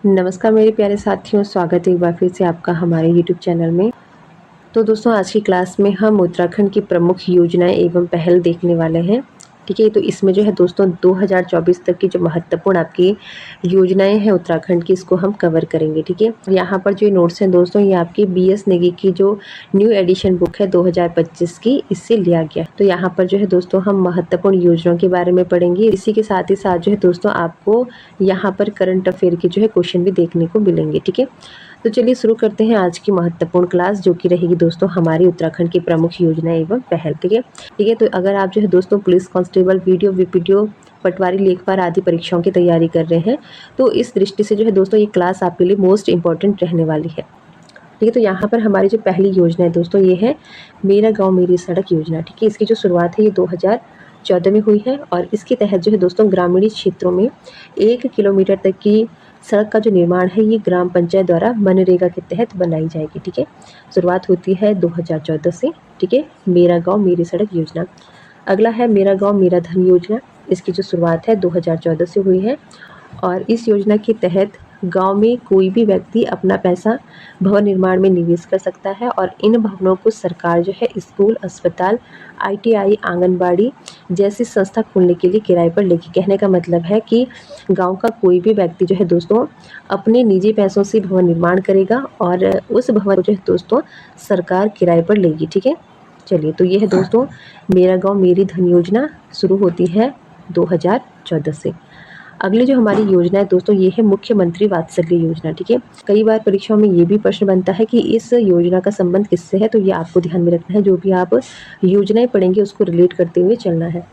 नमस्कार मेरे प्यारे साथियों, स्वागत है एक बार फिर से आपका हमारे यूट्यूब चैनल में। तो दोस्तों आज की क्लास में हम उत्तराखंड की प्रमुख योजनाएं एवं पहल देखने वाले हैं। ठीक है, तो इसमें जो है दोस्तों 2024 तक की जो महत्वपूर्ण आपकी योजनाएं हैं उत्तराखंड की, इसको हम कवर करेंगे। ठीक है, यहाँ पर जो नोट्स हैं दोस्तों, ये आपकी BS नेगी की जो न्यू एडिशन बुक है 2025 की, इससे लिया गया। तो यहाँ पर जो है दोस्तों हम महत्वपूर्ण योजनाओं के बारे में पढ़ेंगे। इसी के साथ ही साथ जो है दोस्तों आपको यहाँ पर करंट अफेयर के जो है क्वेश्चन भी देखने को मिलेंगे। ठीक है, तो चलिए शुरू करते हैं आज की महत्वपूर्ण क्लास, जो कि रहेगी दोस्तों हमारी उत्तराखंड की प्रमुख योजना एवं पहल। ठीक है, तो अगर आप जो है दोस्तों पुलिस कांस्टेबल, वीडियो, पटवारी, लेखपाल आदि परीक्षाओं की तैयारी कर रहे हैं, तो इस दृष्टि से जो है दोस्तों ये क्लास आपके लिए मोस्ट इंपॉर्टेंट रहने वाली है। ठीक है, तो यहाँ पर हमारी जो पहली योजना है दोस्तों, ये है मेरा गाँव मेरी सड़क योजना। ठीक है, इसकी जो शुरुआत है ये 2014 में हुई है और इसके तहत जो है दोस्तों ग्रामीण क्षेत्रों में 1 किलोमीटर तक की सड़क का जो निर्माण है ये ग्राम पंचायत द्वारा मनरेगा के तहत बनाई जाएगी। ठीक है, शुरुआत होती है 2014 से। ठीक है, मेरा गांव मेरी सड़क योजना। अगला है मेरा गांव मेरा धन योजना। इसकी जो शुरुआत है 2014 से हुई है और इस योजना के तहत गांव में कोई भी व्यक्ति अपना पैसा भवन निर्माण में निवेश कर सकता है और इन भवनों को सरकार जो है स्कूल, अस्पताल, ITI, आंगनबाड़ी जैसी संस्था खोलने के लिए किराए पर लेगी। कहने का मतलब है कि गांव का कोई भी व्यक्ति जो है दोस्तों अपने निजी पैसों से भवन निर्माण करेगा और उस भवन को जो है दोस्तों सरकार किराए पर लेगी। ठीक है, चलिए, तो ये है दोस्तों मेरा गांव मेरी धन योजना, शुरू होती है 2014 से। अगली जो हमारी योजना है दोस्तों, ये है मुख्यमंत्री वात्सल्य योजना। ठीक है, कई बार परीक्षाओं में ये भी प्रश्न बनता है कि इस योजना का संबंध किससे है, तो ये आपको ध्यान में रखना है। जो भी आप योजनाएं पढ़ेंगे उसको रिलेट करते हुए चलना है।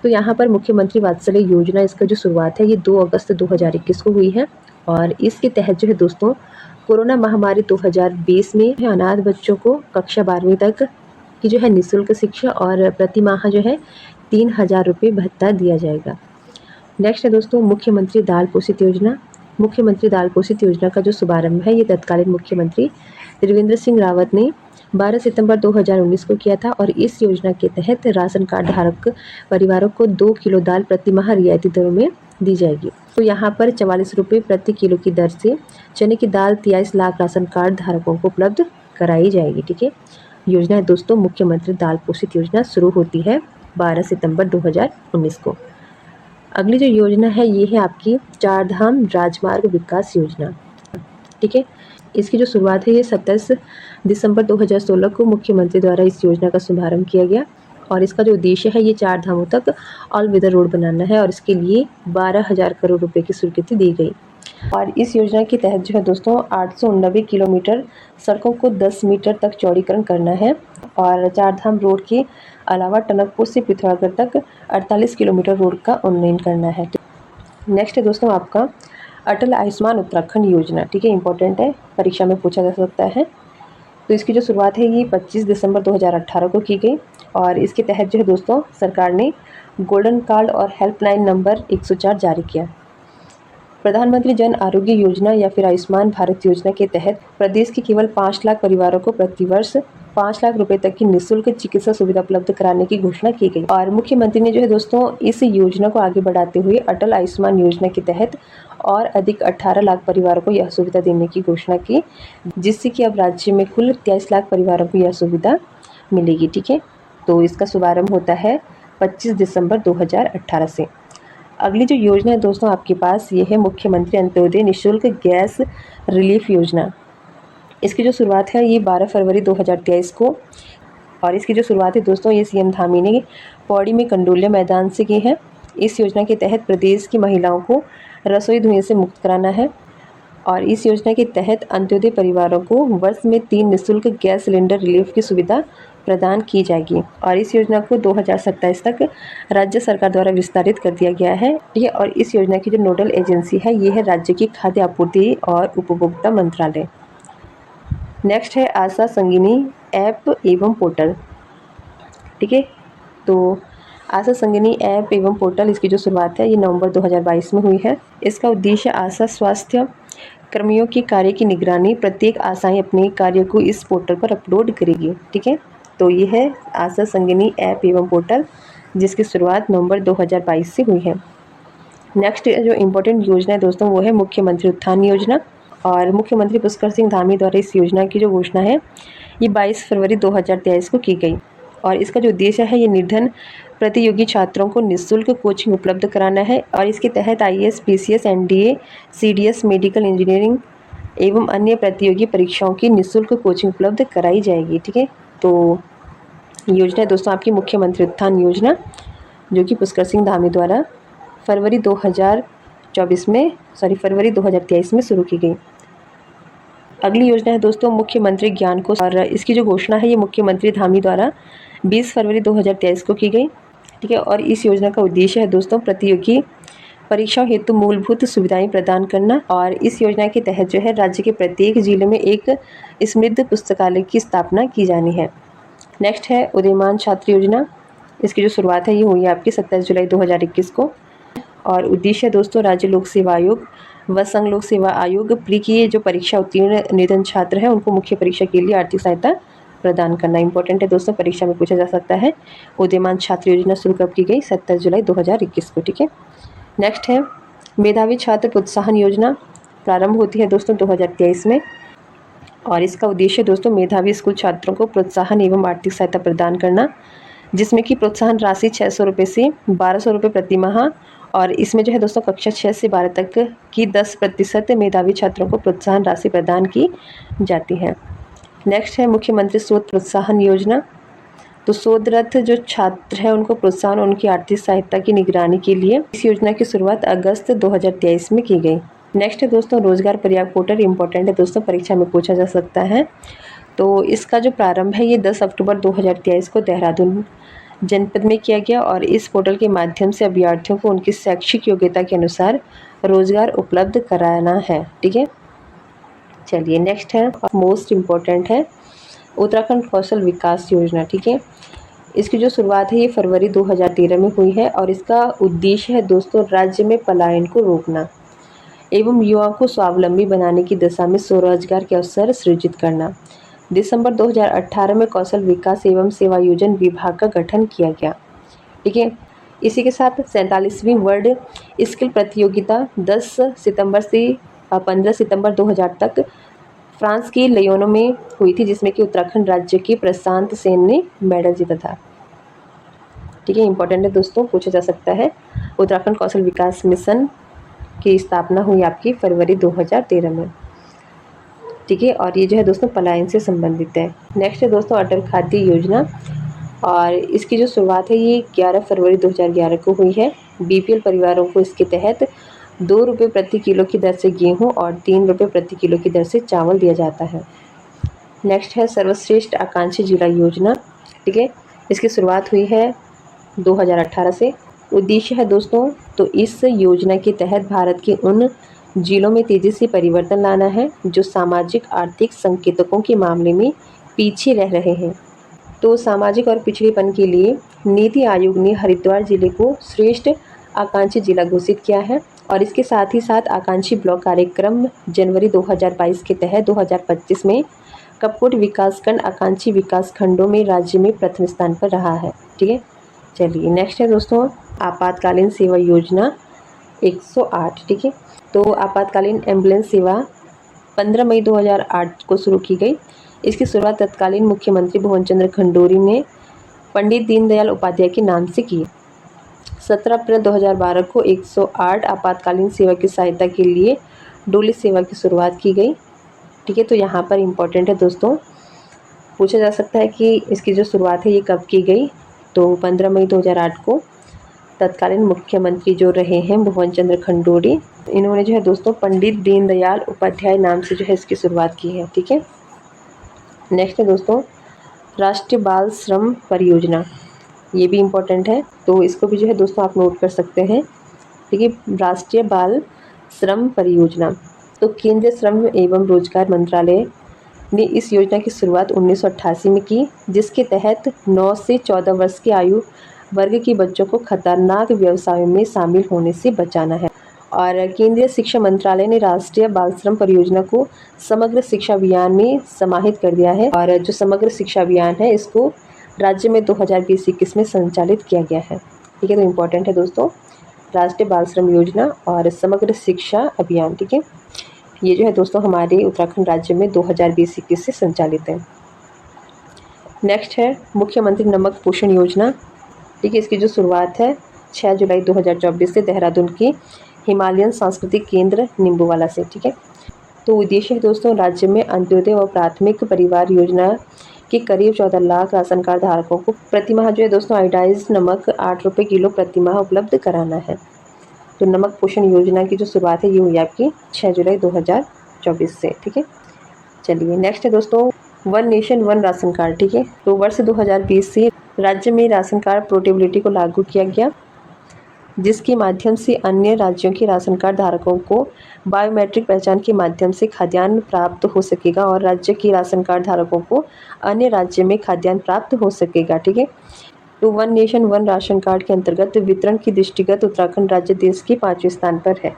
तो यहाँ पर मुख्यमंत्री वात्सल्य योजना, इसका जो शुरुआत है ये 2 अगस्त 2021 को हुई है और इसके तहत जो है दोस्तों कोरोना महामारी 2020 में अनाथ बच्चों को कक्षा 12वीं तक की जो है निःशुल्क शिक्षा और प्रति माह जो है 3000 रुपये भत्ता दिया जाएगा। नेक्स्ट है दोस्तों मुख्यमंत्री दाल पोषित योजना। मुख्यमंत्री दाल पोषित योजना का जो शुभारंभ है ये तत्कालीन मुख्यमंत्री त्रिवेंद्र सिंह रावत ने 12 सितंबर 2019 को किया था और इस योजना के तहत राशन कार्ड धारक परिवारों को 2 किलो दाल प्रति माह रियायती दरों में दी जाएगी। तो यहाँ पर 44 रुपये प्रति किलो की दर से चने की दाल 23 लाख राशन कार्ड धारकों को उपलब्ध कराई जाएगी। ठीक है, योजना है दोस्तों मुख्यमंत्री दाल पोषित योजना, शुरू होती है 12 सितंबर 2019 को। अगली जो योजना है ये है आपकी चार धाम राजमार्ग विकास योजना। ठीक है, इसकी जो शुरुआत है ये 27 दिसंबर 2016 को मुख्यमंत्री द्वारा इस योजना का शुभारंभ किया गया और इसका जो उद्देश्य है ये 4 धामों तक ऑल वेदर रोड बनाना है और इसके लिए 12,000 करोड़ रुपए की स्वीकृति दी गई। और इस योजना के तहत जो है दोस्तों 889 किलोमीटर सड़कों को 10 मीटर तक चौड़ीकरण करना है और चार धाम रोड के अलावा टनकपुर से पिथौरागढ़ तक 48 किलोमीटर रोड का उन्नयन करना है। नेक्स्ट है दोस्तों आपका अटल आयुष्मान उत्तराखंड योजना। ठीक है, इंपॉर्टेंट है, परीक्षा में पूछा जा सकता है। तो इसकी जो शुरुआत है ये 25 दिसंबर 2018 को की गई और इसके तहत जो है दोस्तों सरकार ने गोल्डन कार्ड और हेल्पलाइन नंबर 104 जारी किया। प्रधानमंत्री जन आरोग्य योजना या फिर आयुष्मान भारत योजना के तहत प्रदेश के केवल 5 लाख परिवारों को प्रतिवर्ष 5 लाख रुपए तक की निःशुल्क चिकित्सा सुविधा उपलब्ध कराने की घोषणा की गई और मुख्यमंत्री ने जो है दोस्तों इस योजना को आगे बढ़ाते हुए अटल आयुष्मान योजना के तहत और अधिक 18 लाख परिवारों को यह सुविधा देने की घोषणा की, जिससे कि अब राज्य में कुल 23 लाख परिवारों को यह सुविधा मिलेगी। ठीक है, तो इसका शुभारंभ होता है 25 दिसंबर 2018 से। अगली जो योजना है दोस्तों आपके पास ये है मुख्यमंत्री अंत्योदय निःशुल्क गैस रिलीफ योजना। इसकी जो शुरुआत है ये 12 फरवरी 2023 को और इसकी जो शुरुआत है दोस्तों ये CM धामी ने पौड़ी में कंडोलिया मैदान से की है। इस योजना के तहत प्रदेश की महिलाओं को रसोई धुएं से मुक्त कराना है और इस योजना के तहत अंत्योदय परिवारों को वर्ष में 3 निःशुल्क गैस सिलेंडर रिलीफ की सुविधा प्रदान की जाएगी और इस योजना को 2027 तक राज्य सरकार द्वारा विस्तारित कर दिया गया है। ठीक है, और इस योजना की जो नोडल एजेंसी है ये है राज्य की खाद्य आपूर्ति और उपभोक्ता मंत्रालय। नेक्स्ट है आशा संगिनी ऐप एवं पोर्टल। ठीक है, तो आशा संगिनी ऐप एवं पोर्टल, इसकी जो शुरुआत है ये नवंबर 2022 में हुई है। इसका उद्देश्य आशा स्वास्थ्य कर्मियों के कार्य की निगरानी, प्रत्येक आशाएं अपने कार्य को इस पोर्टल पर अपलोड करेगी। ठीक है, तो ये है आशा संगिनी ऐप एवं पोर्टल, जिसकी शुरुआत नवंबर 2022 से हुई है। नेक्स्ट जो इम्पोर्टेंट योजना है दोस्तों वो है मुख्यमंत्री उत्थान योजना। और मुख्यमंत्री पुष्कर सिंह धामी द्वारा इस योजना की जो घोषणा है ये 22 फरवरी 2023 को की गई। और इसका जो उद्देश्य है ये निर्धन प्रतियोगी छात्रों को निःशुल्क कोचिंग उपलब्ध कराना है। और इसके तहत IAS, PCS, NDA, CDS, medical engineering एवं अन्य प्रतियोगी परीक्षाओं की निःशुल्क कोचिंग उपलब्ध कराई जाएगी। ठीक है, तो योजना है दोस्तों आपकी मुख्यमंत्री उत्थान योजना, जो कि पुष्कर सिंह धामी द्वारा फरवरी 2023 में शुरू की गई। अगली योजना है दोस्तों मुख्यमंत्री ज्ञान कोश, और इसकी जो घोषणा है ये मुख्यमंत्री धामी द्वारा 20 फरवरी 2023 को की गई। ठीक है, और इस योजना का उद्देश्य है दोस्तों प्रतियोगी परीक्षाओं हेतु मूलभूत सुविधाएं प्रदान करना। और इस योजना के तहत जो है राज्य के प्रत्येक जिले में एक समृद्ध पुस्तकालय की स्थापना की जानी है। नेक्स्ट है उदीयमान छात्र योजना। इसकी जो शुरुआत है ये हुई है आपकी 27 जुलाई 2021 को। और उद्देश्य है दोस्तों राज्य लोक सेवा आयोग व संघ लोक सेवा आयोग प्री की जो परीक्षा उत्तीर्ण निर्धन छात्र हैं उनको मुख्य परीक्षा के लिए आर्थिक सहायता प्रदान करना। इंपॉर्टेंट है दोस्तों, परीक्षा में पूछा जा सकता है। उदीयमान छात्र योजना शुरू कब की गई? 27 जुलाई 2021 को। ठीक है, नेक्स्ट है मेधावी छात्र प्रोत्साहन योजना। प्रारंभ होती है दोस्तों 2023 में। और इसका उद्देश्य दोस्तों मेधावी स्कूल छात्रों को प्रोत्साहन एवं आर्थिक सहायता प्रदान करना, जिसमें कि प्रोत्साहन राशि 600 रुपये से 1200 रुपये प्रति माह। और इसमें जो है दोस्तों कक्षा 6 से 12 तक की 10% मेधावी छात्रों को प्रोत्साहन राशि प्रदान की जाती है। नेक्स्ट है मुख्यमंत्री शोध प्रोत्साहन योजना। तो शोधरत जो छात्र है उनको प्रोत्साहन उनकी आर्थिक सहायता की निगरानी के लिए इस योजना की शुरुआत अगस्त 2023 में की गई। नेक्स्ट है दोस्तों रोजगार पर्याप्त पोर्टल। इंपॉर्टेंट है दोस्तों, परीक्षा में पूछा जा सकता है। तो इसका जो प्रारंभ है ये 10 अक्टूबर 2023 को देहरादून जनपद में किया गया। और इस पोर्टल के माध्यम से अभ्यर्थियों को उनकी शैक्षिक योग्यता के अनुसार रोजगार उपलब्ध कराना है। ठीक है, चलिए नेक्स्ट है मोस्ट इम्पोर्टेंट है उत्तराखंड कौशल विकास योजना। ठीक है, इसकी जो शुरुआत है ये फरवरी 2013 में हुई है। और इसका उद्देश्य है दोस्तों राज्य में पलायन को रोकना एवं युवाओं को स्वावलंबी बनाने की दिशा में स्वरोजगार के अवसर सृजित करना। दिसंबर 2018 में कौशल विकास एवं सेवायोजन विभाग का गठन किया गया। ठीक है, इसी के साथ 47वीं वर्ल्ड स्किल प्रतियोगिता 10 सितंबर से 15 सितंबर 2000 तक फ्रांस की लियोनो में हुई थी, जिसमें कि उत्तराखंड राज्य के प्रशांत सेन ने मेडल जीता था। ठीक है, इंपॉर्टेंट है दोस्तों, पूछा जा सकता है। उत्तराखंड कौशल विकास मिशन की स्थापना हुई आपकी फरवरी 2013 में। ठीक है, और ये जो है दोस्तों पलायन से संबंधित है। नेक्स्ट है दोस्तों अटल खाद्य योजना। और इसकी जो शुरुआत है ये 11 फरवरी 2011 को हुई है। बीपीएल परिवारों को इसके तहत 2 रुपये प्रति किलो की दर से गेहूं और 3 रुपये प्रति किलो की दर से चावल दिया जाता है। नेक्स्ट है सर्वश्रेष्ठ आकांक्षी जिला योजना। ठीक है, इसकी शुरुआत हुई है 2018 से। उद्देश्य है दोस्तों तो इस योजना के तहत भारत के उन जिलों में तेज़ी से परिवर्तन लाना है जो सामाजिक आर्थिक संकेतकों के मामले में पीछे रह रहे हैं। तो सामाजिक और पिछड़ेपन के लिए नीति आयोग ने हरिद्वार जिले को श्रेष्ठ आकांक्षी जिला घोषित किया है। और इसके साथ ही साथ आकांक्षी ब्लॉक कार्यक्रम जनवरी 2022 के तहत 2025 में कपकोट विकासखंड आकांक्षी विकास खंडों में राज्य में प्रथम स्थान पर रहा है। ठीक है, चलिए नेक्स्ट है दोस्तों आपातकालीन सेवा योजना 108। ठीक है, तो आपातकालीन एम्बुलेंस सेवा 15 मई 2008 को शुरू की गई। इसकी शुरुआत तत्कालीन मुख्यमंत्री भुवन चंद्र खंडूरी ने पंडित दीनदयाल उपाध्याय के नाम से की। 17 अप्रैल 2012 को 108 आपातकालीन सेवा की सहायता के लिए डोली सेवा की शुरुआत की गई। ठीक है, तो यहाँ पर इम्पोर्टेंट है दोस्तों, पूछा जा सकता है कि इसकी जो शुरुआत है ये कब की गई। तो 15 मई 2008 को तत्कालीन मुख्यमंत्री जो रहे हैं भुवन चंद्र खंडूरी, इन्होंने जो है दोस्तों पंडित दीनदयाल उपाध्याय नाम से जो है इसकी शुरुआत की है। ठीक है, नेक्स्ट है दोस्तों राष्ट्रीय बाल श्रम परियोजना। ये भी इम्पोर्टेंट है, तो इसको भी जो है दोस्तों आप नोट कर सकते हैं। ठीक है, राष्ट्रीय बाल श्रम परियोजना। तो केंद्रीय श्रम एवं रोजगार मंत्रालय ने इस योजना की शुरुआत 1988 में की, जिसके तहत 9 से 14 वर्ष की आयु वर्ग के बच्चों को खतरनाक व्यवसायों में शामिल होने से बचाना है। और केंद्रीय शिक्षा मंत्रालय ने राष्ट्रीय बाल श्रम परियोजना को समग्र शिक्षा अभियान में समाहित कर दिया है। और जो समग्र शिक्षा अभियान है इसको राज्य में 2020-21 में संचालित किया गया है। ठीक है, तो इम्पोर्टेंट है दोस्तों राष्ट्रीय बाल श्रम योजना और समग्र शिक्षा अभियान। ठीक है, ये जो है दोस्तों हमारे उत्तराखंड राज्य में 2020-21 से संचालित है। नेक्स्ट है मुख्यमंत्री नमक पोषण योजना। ठीक है, इसकी जो शुरुआत है 6 जुलाई 2024 से देहरादून के हिमालयन सांस्कृतिक केंद्र नींबूवाला से। ठीक है, तो उद्देश्य है दोस्तों राज्य में अंत्योदय व प्राथमिक परिवार योजना के करीब 14 लाख राशन कार्ड धारकों को प्रतिमाह जो है दोस्तों आयोडाइज्ड नमक 8 रुपये किलो प्रतिमाह उपलब्ध कराना है। तो नमक पोषण योजना की जो शुरुआत है ये हुई आपकी 6 जुलाई 2024 से। ठीक है, चलिए नेक्स्ट है दोस्तों one nation one ration card. ठीक है, तो वर्ष 2020 से राज्य में राशन कार्ड पोर्टेबिलिटी को लागू किया गया, जिसके माध्यम से अन्य राज्यों के राशन कार्ड धारकों को बायोमेट्रिक पहचान के माध्यम से खाद्यान्न प्राप्त हो सकेगा और राज्य के राशन कार्ड धारकों को अन्य राज्य में खाद्यान्न प्राप्त हो सकेगा। ठीक है, तो one nation one ration card के अंतर्गत वितरण की दृष्टिगत उत्तराखंड राज्य देश के 5वें स्थान पर है।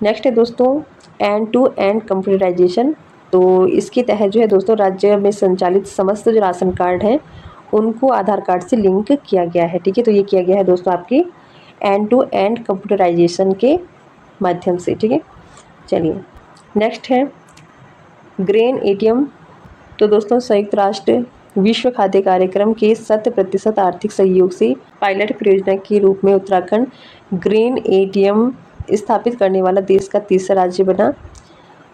नेक्स्ट है दोस्तों एंड टू एंड कंप्यूटराइजेशन। तो इसके तहत जो है दोस्तों राज्य में संचालित समस्त जो राशन कार्ड हैं उनको आधार कार्ड से लिंक किया गया है। ठीक है, तो ये किया गया है दोस्तों आपकी एंड टू एंड कंप्यूटराइजेशन के माध्यम से। ठीक है, चलिए नेक्स्ट है ग्रेन एटीएम। तो दोस्तों संयुक्त राष्ट्र विश्व खाद्य कार्यक्रम के 100% आर्थिक सहयोग से पायलट परियोजना के रूप में उत्तराखंड ग्रेन एटीएम स्थापित करने वाला देश का तीसरा राज्य बना।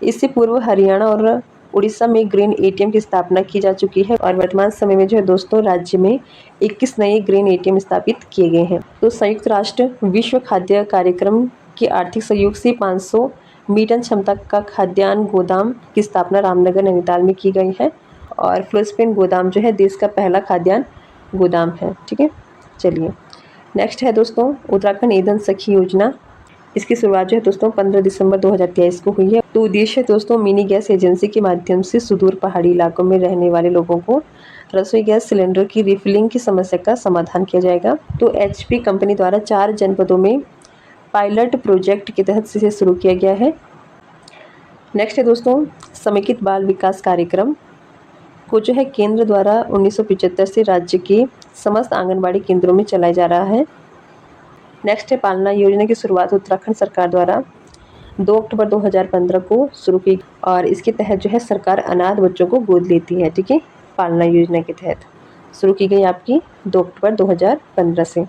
इससे पूर्व हरियाणा और उड़ीसा में ग्रेन एटीएम की स्थापना की जा चुकी है और वर्तमान समय में जो है दोस्तों राज्य में 21 नए ग्रेन एटीएम स्थापित किए गए हैं। तो संयुक्त राष्ट्र विश्व खाद्य कार्यक्रम के आर्थिक सहयोग से 500 मीटन क्षमता का खाद्यान्न गोदाम की स्थापना रामनगर नैनीताल में की गई है और फ्लोस्पेन गोदाम जो है देश का पहला खाद्यान्न गोदाम है। ठीक है, चलिए नेक्स्ट है दोस्तों उत्तराखंड ईंधन सखी योजना। इसकी शुरुआत जो है दोस्तों 15 दिसंबर 2023 को हुई है। तो उद्देश्य दोस्तों मिनी गैस एजेंसी के माध्यम से सुदूर पहाड़ी इलाकों में रहने वाले लोगों को रसोई गैस सिलेंडर की रिफिलिंग की समस्या का समाधान किया जाएगा। तो HP कंपनी द्वारा 4 जनपदों में पायलट प्रोजेक्ट के तहत इसे शुरू किया गया है। नेक्स्ट है दोस्तों समेकित बाल विकास कार्यक्रम को जो है केंद्र द्वारा 1975 से राज्य के समस्त आंगनबाड़ी केंद्रों में चलाया जा रहा है। नेक्स्ट है पालना योजना की शुरुआत उत्तराखंड सरकार द्वारा 2 अक्टूबर 2015 को शुरू की और इसके तहत जो है सरकार अनाथ बच्चों को गोद लेती है। ठीक है, पालना योजना के तहत शुरू की गई आपकी 2 अक्टूबर 2015 से।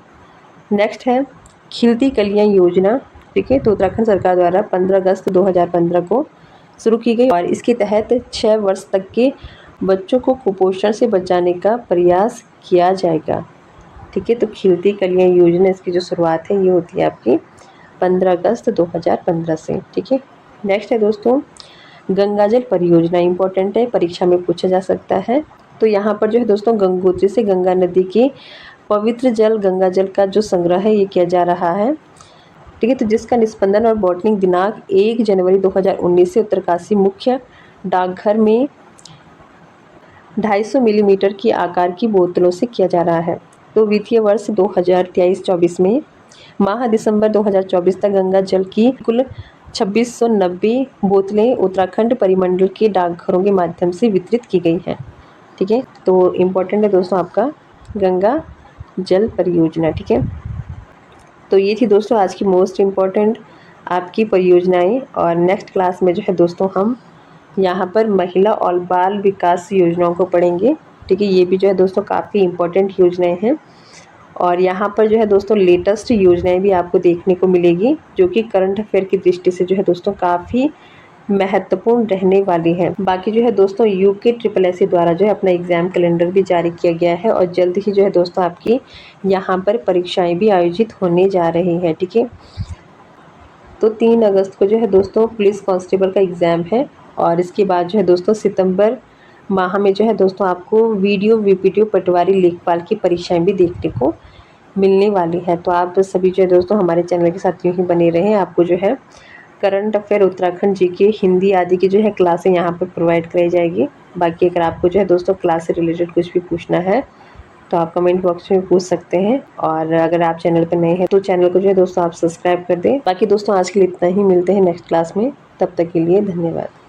नेक्स्ट है खिलती कलियां योजना। ठीक है, तो उत्तराखंड सरकार द्वारा 15 अगस्त 2015 को शुरू की गई और इसके तहत 6 वर्ष तक के बच्चों को कुपोषण से बचाने का प्रयास किया जाएगा। ठीक है, तो खिलती कलियां योजना इसकी जो शुरुआत है ये होती है आपकी 15 अगस्त 2015 से। ठीक है, नेक्स्ट है दोस्तों गंगाजल परियोजना। इंपॉर्टेंट है, परीक्षा में पूछा जा सकता है। तो यहाँ पर जो है दोस्तों गंगोत्री से गंगा नदी के पवित्र जल गंगा जल का जो संग्रह है ये किया जा रहा है। ठीक है, तो जिसका निस्पंदन और बॉटलिंग दिनांक 1 जनवरी 2019 से उत्तरकाशी मुख्य डाकघर में 250 मिलीमीटर की आकार की बोतलों से किया जा रहा है। तो वित्तीय वर्ष 2023-24 में माह दिसंबर 2024 तक गंगा जल की कुल 2690 बोतलें उत्तराखंड परिमंडल के डाकघरों के माध्यम से वितरित की गई हैं। ठीक है, तो इम्पोर्टेंट है दोस्तों आपका गंगा जल परियोजना। ठीक है, तो ये थी दोस्तों आज की मोस्ट इम्पॉर्टेंट आपकी परियोजनाएं और नेक्स्ट क्लास में जो है दोस्तों हम यहाँ पर महिला और बाल विकास योजनाओं को पढ़ेंगे। ठीक है, ये भी जो है दोस्तों काफ़ी इम्पोर्टेंट योजनाएं हैं और यहाँ पर जो है दोस्तों लेटेस्ट योजनाएं भी आपको देखने को मिलेगी जो कि करंट अफेयर की दृष्टि से जो है दोस्तों काफ़ी महत्वपूर्ण रहने वाली है। बाकी जो है दोस्तों UKSSC द्वारा जो है अपना एग्ज़ाम कैलेंडर भी जारी किया गया है और जल्द ही जो है दोस्तों आपकी यहाँ पर परीक्षाएं भी आयोजित होने जा रही हैं। ठीक है, तो 3 अगस्त को जो है दोस्तों पुलिस कांस्टेबल का एग्ज़ाम है और इसके बाद जो है दोस्तों सितंबर माह में जो है दोस्तों आपको वीडियो VPTO पटवारी लेखपाल की परीक्षाएं भी देखने को मिलने वाली है। तो आप सभी जो है दोस्तों हमारे चैनल के साथ यूँ ही बने रहें। आपको जो है current affair Uttarakhand GK Hindi आदि की जो है क्लासें यहाँ पर प्रोवाइड कराई जाएगी। बाकी अगर आपको जो है दोस्तों क्लास से रिलेटेड कुछ भी पूछना है तो आप कमेंट बॉक्स में पूछ सकते हैं और अगर आप चैनल पर नए हैं तो चैनल को जो है दोस्तों आप सब्सक्राइब कर दें। बाकी दोस्तों आज के लिए इतना ही, मिलते हैं नेक्स्ट क्लास में, तब तक के लिए धन्यवाद।